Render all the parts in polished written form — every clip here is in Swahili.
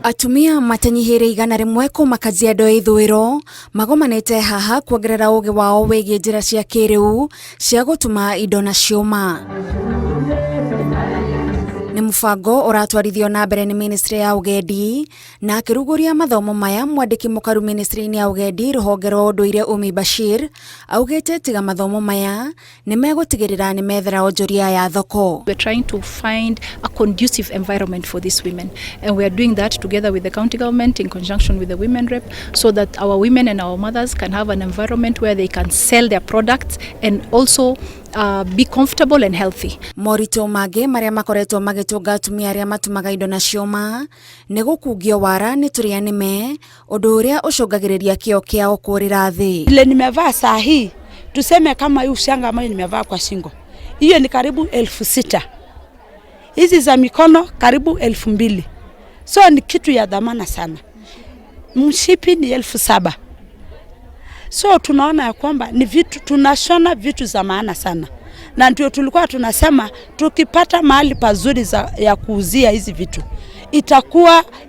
Atumia matanyihire 100 kuma Kajiado ithwiro magomanite haha kuongerera ugi wao wigie njira cia kiriu cia gutuma indo na cioma. Ni mubango uratwarithio na mbere ni Ministry ya Ugendi na akiruguria mathomo maya mwandiki mukaru Ministry ya Ugendi ruhonge rwa unduire Umi Bashir augite tiga mathomo maya ni megutigirira ni methera onjoria ya thoko. We are trying to find a conducive environment for these women, and we are doing that together with the county government in conjunction with the women rep, so that our women and our mothers can have an environment where they can sell their products and also be comfortable and healthy. Morito mage maria makoretwo magitunga atumia aria matumaga indo na cioma ni gukungio wara ni turia nime undu uria ucungagiriria kio kiao kurira thi. Ile nimevaa saa hii tuseme kama hii ushanga ambayo nimevaa kwa shingo, hiyo ni karibu 6,000. Hizi za mikono karibu 2,000. So ni kitu ya dhamana sana. Mshipi ni 7,000. So tunaona ya kwamba ni vitu tunashona vitu za maana sana. Na ndio tulikuwa tunasema tukipata mahali pazuri ya kuuzia hizi vitu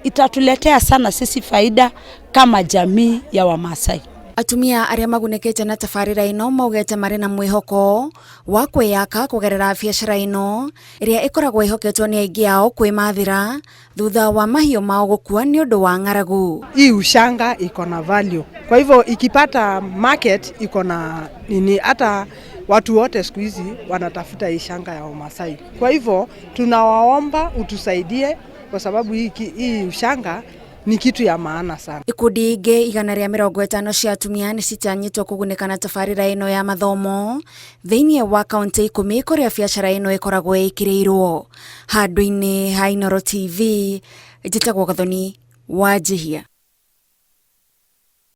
itatuletea sana sisi faida kama jamii ya Wamasai. Atumia aria magunekete na tafarira ino maugete mari na mwihoko wa kwiyaka kugerera biacara ino iria ikoragwo ihoketwo ni aingi ao kwimathira thutha wa mahiu mao gukua ni undu wa ng'aragu. Hii ushanga iko na value, kwa hivyo ikipata market iko na nini, hata watu wote siku hizi wanatafuta hii shanga ya Wamasai. Kwa hivyo tunawaomba utusaidie, kwa sababu hii ushanga ni kitu ya maana sana. Ikundi ingi 150 cia atumia ni citanyitwo kuguneka na tafarira ino ya mathomo thiini wa kaunti 10 kuria biacara ino ikoragwo ikirirwo. Handu-ini ha Inooro TV, njitagwo Gathoni Wanjihia.